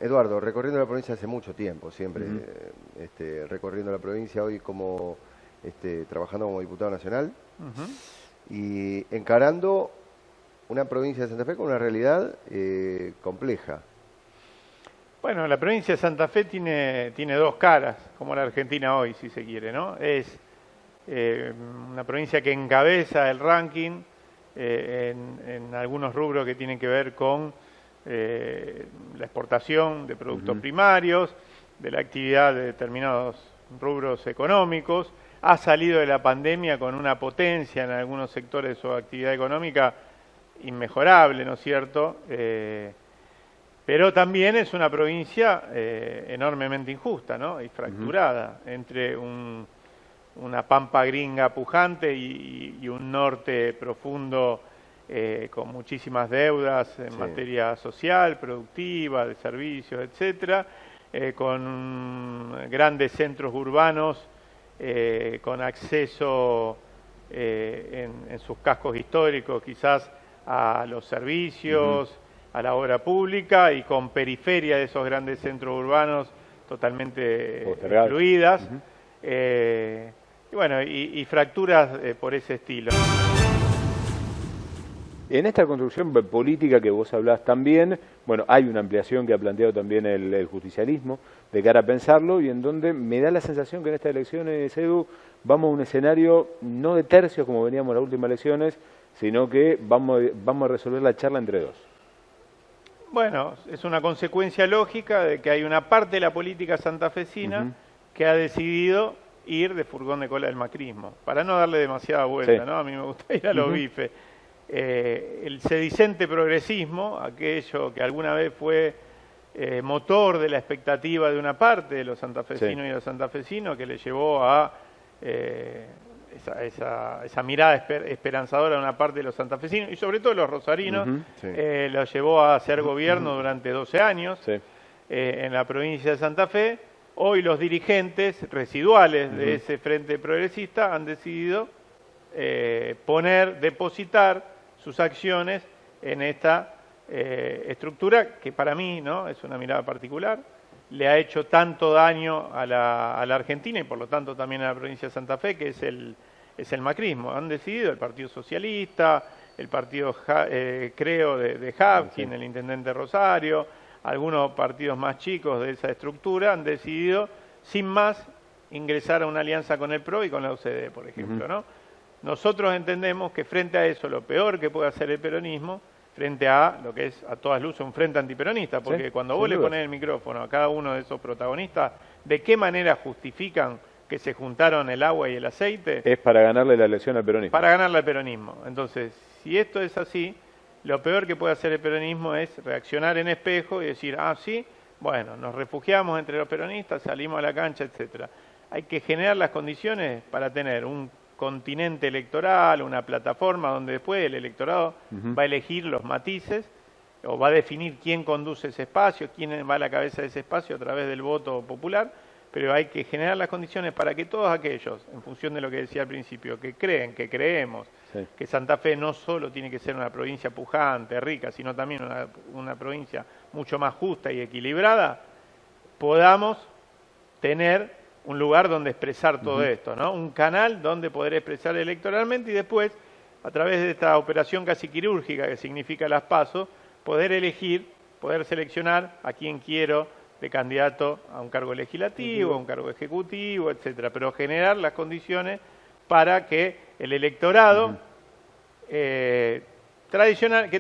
Eduardo, recorriendo la provincia hace mucho tiempo, siempre recorriendo la provincia, hoy como trabajando como diputado nacional y encarando una provincia de Santa Fe con una realidad compleja. Bueno, la provincia de Santa Fe tiene dos caras, como la Argentina hoy, si se quiere, ¿no? Es una provincia que encabeza el ranking en algunos rubros que tienen que ver con la exportación de productos primarios, de la actividad de determinados rubros económicos. Ha salido de la pandemia con una potencia en algunos sectores de su actividad económica inmejorable, ¿no es cierto? Pero también es una provincia enormemente injusta, ¿no? Y fracturada entre una pampa gringa pujante y un norte profundo con muchísimas deudas en materia social, productiva, de servicios, etcétera, con grandes centros urbanos, con acceso en sus cascos históricos quizás a los servicios, a la obra pública, y con periferia de esos grandes centros urbanos totalmente excluidas, y bueno, y fracturas por ese estilo. En esta construcción política que vos hablás también, bueno, hay una ampliación que ha planteado también el justicialismo de cara a pensarlo, y en donde me da la sensación que en estas elecciones, Edu, vamos a un escenario no de tercios como veníamos en las últimas elecciones, sino que vamos a resolver la charla entre dos. Bueno, es una consecuencia lógica de que hay una parte de la política santafesina que ha decidido ir de furgón de cola del macrismo, para no darle demasiada vuelta, ¿no? A mí me gusta ir a los bifes. El sedicente progresismo, aquello que alguna vez fue motor de la expectativa de una parte de los santafesinos y los santafesinos, que le llevó a esa mirada esperanzadora de una parte de los santafesinos y sobre todo los rosarinos, lo llevó a hacer gobierno durante 12 años en la provincia de Santa Fe. Hoy los dirigentes residuales de ese frente progresista han decidido depositar sus acciones en esta estructura que para mí, ¿no?, es una mirada particular, le ha hecho tanto daño a la Argentina y por lo tanto también a la provincia de Santa Fe, que es el macrismo. Han decidido el Partido Socialista, el partido Creo de Hapkin, el intendente Rosario, algunos partidos más chicos de esa estructura han decidido sin más ingresar a una alianza con el PRO y con la UCD, por ejemplo, ¿no? Nosotros entendemos que frente a eso, lo peor que puede hacer el peronismo, frente a lo que es a todas luces un frente antiperonista, porque cuando vos le ponés el micrófono a cada uno de esos protagonistas, ¿de qué manera justifican que se juntaron el agua y el aceite? Es para ganarle la elección al peronismo. Para ganarle al peronismo. Entonces, si esto es así, lo peor que puede hacer el peronismo es reaccionar en espejo y decir, ah, sí, bueno, nos refugiamos entre los peronistas, salimos a la cancha, etcétera. Hay que generar las condiciones para tener un continente electoral, una plataforma donde después el electorado va a elegir los matices o va a definir quién conduce ese espacio, quién va a la cabeza de ese espacio a través del voto popular, pero hay que generar las condiciones para que todos aquellos, en función de lo que decía al principio, que creen, que creemos que Santa Fe no solo tiene que ser una provincia pujante, rica, sino también una provincia mucho más justa y equilibrada, podamos tener un lugar donde expresar todo esto, ¿no? Un canal donde poder expresar electoralmente y después, a través de esta operación casi quirúrgica que significa las PASO, poder elegir, poder seleccionar a quién quiero de candidato a un cargo legislativo, a un cargo ejecutivo, etcétera, pero generar las condiciones para que el electorado que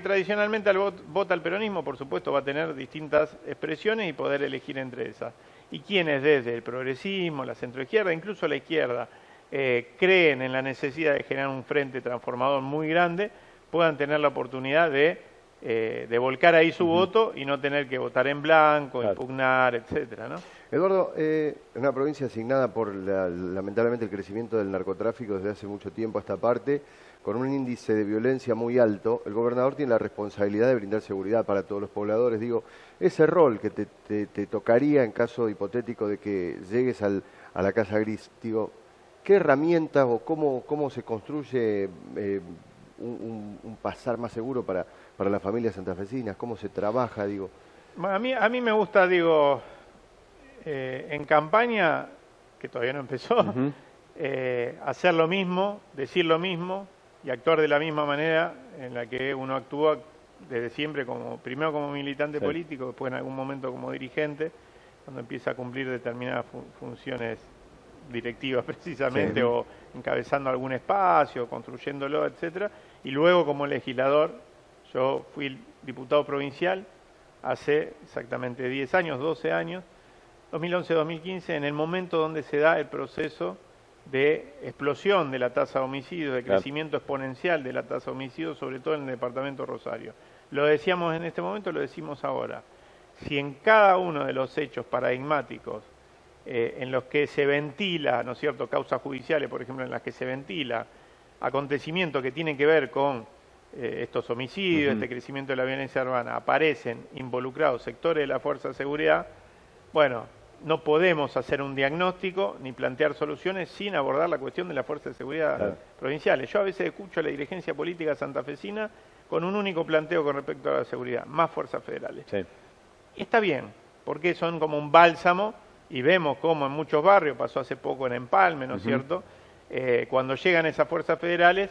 tradicionalmente vota al peronismo, por supuesto, va a tener distintas expresiones y poder elegir entre esas. Y quienes desde el progresismo, la centroizquierda, incluso la izquierda, creen en la necesidad de generar un frente transformador muy grande, puedan tener la oportunidad de volcar ahí su voto y no tener que votar en blanco, impugnar, etcétera, ¿no? Eduardo, en una provincia asignada por lamentablemente el crecimiento del narcotráfico desde hace mucho tiempo a esta parte, con un índice de violencia muy alto, el gobernador tiene la responsabilidad de brindar seguridad para todos los pobladores. Digo, ese rol que te tocaría en caso hipotético de que llegues a la Casa Gris, digo, ¿qué herramientas o cómo se construye un pasar más seguro para las familias santafesinas? ¿Cómo se trabaja? Digo, Bueno, a mí me gusta, digo, en campaña, que todavía no empezó, hacer lo mismo, decir lo mismo y actuar de la misma manera en la que uno actúa desde siempre, primero como militante político, después en algún momento como dirigente, cuando empieza a cumplir determinadas funciones directivas precisamente, o encabezando algún espacio, construyéndolo, etcétera, y luego como legislador. Yo fui diputado provincial hace exactamente 10 años, 12 años, 2011-2015, en el momento donde se da el proceso de explosión de la tasa de homicidios, de crecimiento exponencial de la tasa de homicidios, sobre todo en el departamento Rosario. Lo decíamos en este momento, lo decimos ahora. Si en cada uno de los hechos paradigmáticos en los que se ventila, ¿no es cierto?, causas judiciales, por ejemplo, en las que se ventila acontecimientos que tienen que ver con estos homicidios, este crecimiento de la violencia urbana, aparecen involucrados sectores de la fuerza de seguridad, bueno, no podemos hacer un diagnóstico ni plantear soluciones sin abordar la cuestión de la fuerza de seguridad provinciales. Yo a veces escucho a la dirigencia política santafesina con un único planteo con respecto a la seguridad: más fuerzas federales. Sí. Y está bien, porque son como un bálsamo, y vemos cómo en muchos barrios, pasó hace poco en Empalme, ¿no es cierto?, cuando llegan esas fuerzas federales,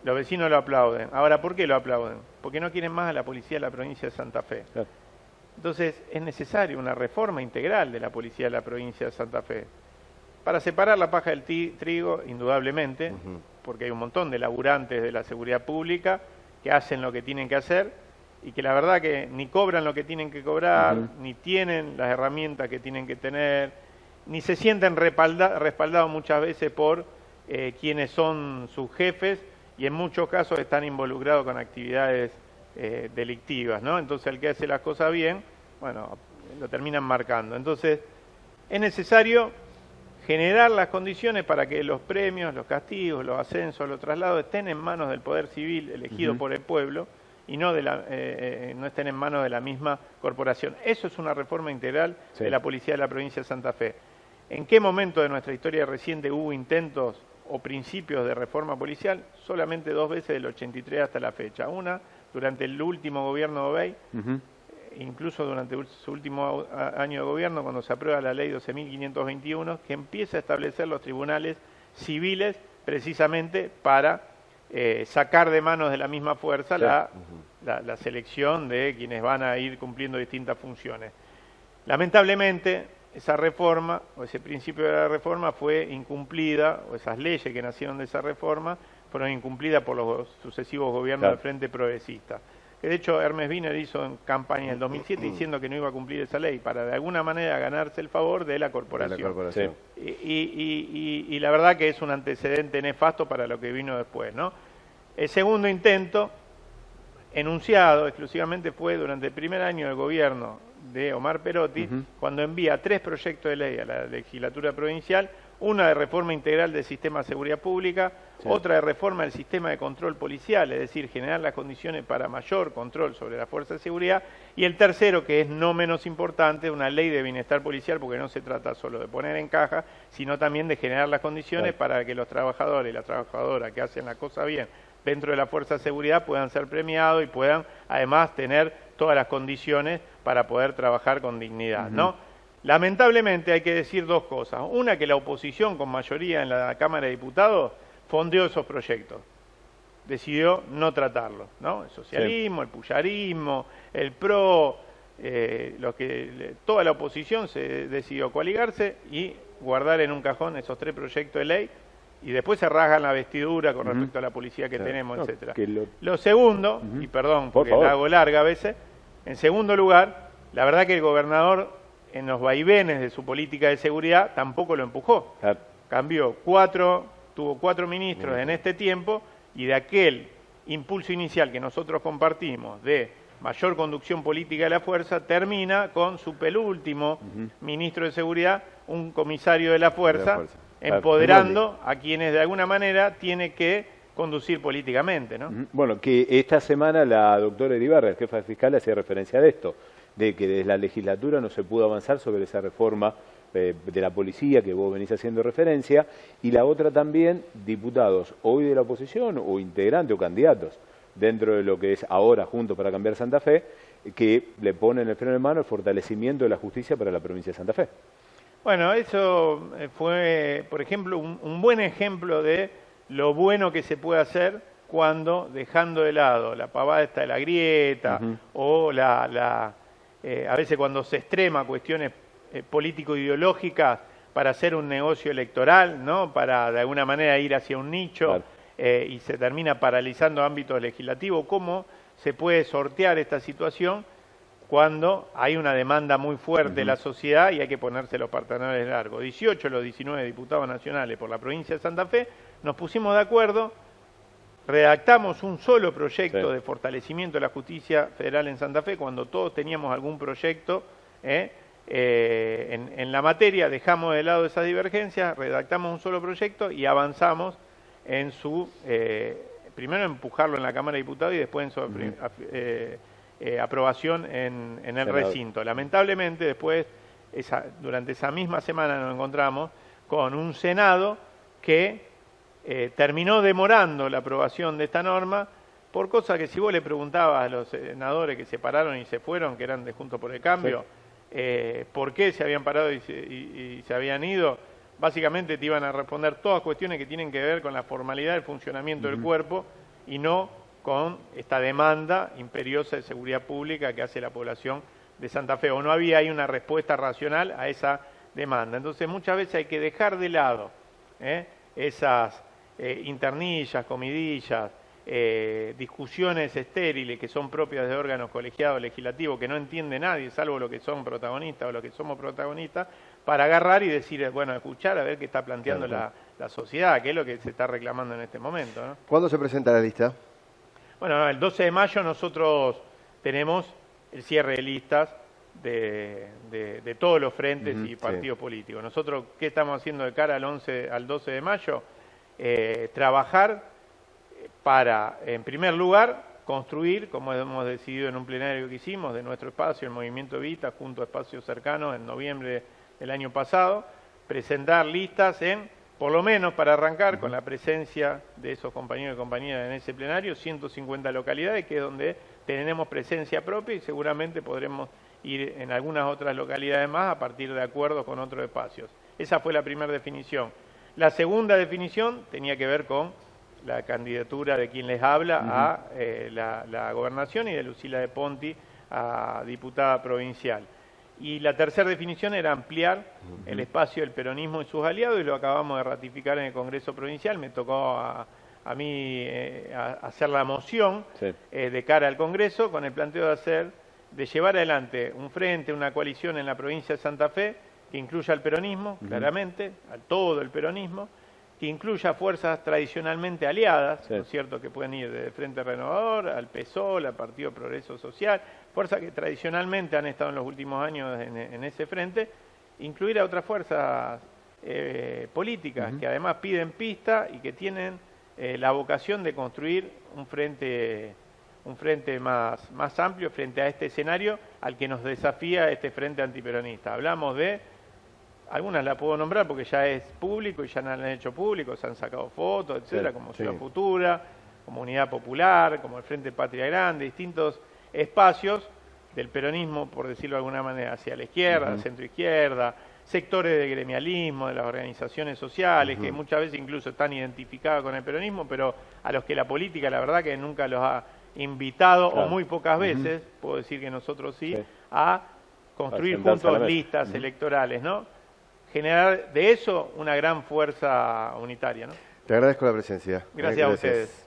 los vecinos lo aplauden. Ahora, ¿por qué lo aplauden? Porque no quieren más a la policía de la provincia de Santa Fe. Claro. Entonces, es necesaria una reforma integral de la policía de la provincia de Santa Fe, para separar la paja del trigo, indudablemente, porque hay un montón de laburantes de la seguridad pública que hacen lo que tienen que hacer y que la verdad que ni cobran lo que tienen que cobrar, ni tienen las herramientas que tienen que tener, ni se sienten respaldados muchas veces por quienes son sus jefes, y en muchos casos están involucrados con actividades delictivas, ¿no? Entonces, el que hace las cosas bien, bueno, lo terminan marcando. Entonces, es necesario generar las condiciones para que los premios, los castigos, los ascensos, los traslados estén en manos del Poder Civil elegido por el pueblo, y no estén en manos de la misma corporación. Eso es una reforma integral de la policía de la provincia de Santa Fe. ¿En qué momento de nuestra historia reciente hubo intentos o principios de reforma policial? Solamente 2 veces del 83 hasta la fecha. Una durante el último gobierno de Obey, incluso durante su último año de gobierno, cuando se aprueba la ley 12.521, que empieza a establecer los tribunales civiles precisamente para sacar de manos de la misma fuerza la selección de quienes van a ir cumpliendo distintas funciones. Lamentablemente, esa reforma, o ese principio de la reforma, fue incumplida, o esas leyes que nacieron de esa reforma, fueron incumplidas por los sucesivos gobiernos del Frente Progresista. Que de hecho, Hermes Wiener hizo en campaña en el 2007 diciendo que no iba a cumplir esa ley, para de alguna manera ganarse el favor de la corporación. Y la verdad que es un antecedente nefasto para lo que vino después, ¿no? El segundo intento, enunciado exclusivamente, fue durante el primer año del gobierno de Omar Perotti, cuando envía 3 proyectos de ley a la legislatura provincial: una de reforma integral del sistema de seguridad pública, otra de reforma del sistema de control policial, es decir, generar las condiciones para mayor control sobre la fuerza de seguridad, y el tercero, que es no menos importante, una ley de bienestar policial, porque no se trata solo de poner en caja, sino también de generar las condiciones para que los trabajadores y las trabajadoras que hacen la cosa bien dentro de la fuerza de seguridad puedan ser premiados y puedan además tener todas las condiciones para poder trabajar con dignidad, ¿no? Lamentablemente hay que decir 2 cosas. Una, que la oposición con mayoría en la Cámara de Diputados fondeó esos proyectos, decidió no tratarlos, ¿no? El socialismo, el puyarismo, el PRO, toda la oposición se decidió coaligarse y guardar en un cajón esos 3 proyectos de ley, y después se rasgan la vestidura con respecto a la policía que tenemos, etcétera. Lo segundo, y perdón porque la hago larga a veces, en segundo lugar, la verdad que el gobernador, en los vaivenes de su política de seguridad, tampoco lo empujó. Cambió tuvo 4 ministros en este tiempo, y de aquel impulso inicial que nosotros compartimos de mayor conducción política de la fuerza, termina con su penúltimo ministro de seguridad, un comisario de la fuerza, empoderando a quienes de alguna manera tiene que conducir políticamente, ¿no? Bueno, que esta semana la doctora Iribarra, el jefa de fiscal, hacía referencia a esto, de que desde la legislatura no se pudo avanzar sobre esa reforma de la policía que vos venís haciendo referencia, y la otra también, diputados hoy de la oposición o integrantes o candidatos dentro de lo que es ahora Juntos para Cambiar Santa Fe, que le ponen el freno de mano el fortalecimiento de la justicia para la provincia de Santa Fe. Bueno, eso fue, por ejemplo, un buen ejemplo de lo bueno que se puede hacer cuando, dejando de lado la pavada esta de la grieta, o a veces cuando se extrema cuestiones político-ideológicas para hacer un negocio electoral, ¿no? Para de alguna manera ir hacia un nicho, claro. Y se termina paralizando ámbitos legislativos. ¿Cómo se puede sortear esta situación cuando hay una demanda muy fuerte de la sociedad y hay que ponerse los pantalones largos? 18 los 19 diputados nacionales por la provincia de Santa Fe nos pusimos de acuerdo, redactamos un solo proyecto de fortalecimiento de la justicia federal en Santa Fe, cuando todos teníamos algún proyecto en la materia, dejamos de lado esas divergencias, redactamos un solo proyecto y avanzamos en su, primero empujarlo en la Cámara de Diputados y después en su aprobación en el recinto. Lamentablemente después, durante esa misma semana nos encontramos con un Senado que terminó demorando la aprobación de esta norma por cosas que si vos le preguntabas a los senadores que se pararon y se fueron, que eran de Juntos por el Cambio, por qué se habían parado y se habían ido, básicamente te iban a responder todas cuestiones que tienen que ver con la formalidad del funcionamiento del cuerpo y no con esta demanda imperiosa de seguridad pública que hace la población de Santa Fe. O no había ahí una respuesta racional a esa demanda. Entonces muchas veces hay que dejar de lado esas internillas, comidillas, discusiones estériles que son propias de órganos colegiados legislativos que no entiende nadie, salvo los que son protagonistas o los que somos protagonistas, para agarrar y decir, bueno, escuchar a ver qué está planteando la sociedad, qué es lo que se está reclamando en este momento, ¿no? ¿Cuándo se presenta la lista? Bueno, el 12 de mayo nosotros tenemos el cierre de listas de todos los frentes y partidos políticos. Nosotros, ¿qué estamos haciendo de cara al 12 de mayo? Trabajar para, en primer lugar, construir, como hemos decidido en un plenario que hicimos, de nuestro espacio, el Movimiento Evita, junto a espacios cercanos, en noviembre del año pasado, presentar listas por lo menos para arrancar con la presencia de esos compañeros y compañeras en ese plenario, 150 localidades, que es donde tenemos presencia propia y seguramente podremos ir en algunas otras localidades más a partir de acuerdos con otros espacios. Esa fue la primera definición. La segunda definición tenía que ver con la candidatura de quien les habla a la gobernación y de Lucila de Ponti a diputada provincial. Y la tercera definición era ampliar el espacio del peronismo y sus aliados, y lo acabamos de ratificar en el Congreso Provincial. Me tocó a mí hacer la moción de cara al Congreso con el planteo de llevar adelante un frente, una coalición en la provincia de Santa Fe que incluya al peronismo, claramente, a todo el peronismo, que incluya fuerzas tradicionalmente aliadas, ¿no es cierto?, que pueden ir desde Frente Renovador al PSOL, al Partido Progreso Social, fuerzas que tradicionalmente han estado en los últimos años en ese frente, incluir a otras fuerzas políticas que además piden pista y que tienen la vocación de construir un frente más amplio frente a este escenario al que nos desafía este frente antiperonista. Hablamos de, algunas la puedo nombrar porque ya es público y ya la han hecho público, se han sacado fotos, etcétera, como Ciudad Futura, como Unidad Popular, como el Frente Patria Grande, distintos espacios del peronismo, por decirlo de alguna manera, hacia la izquierda, la centroizquierda, sectores de gremialismo, de las organizaciones sociales, que muchas veces incluso están identificados con el peronismo, pero a los que la política, la verdad, que nunca los ha invitado, o muy pocas veces, puedo decir que nosotros a construir juntos listas electorales, ¿no? Generar de eso una gran fuerza unitaria, ¿no? Te agradezco la presencia. Gracias a ustedes.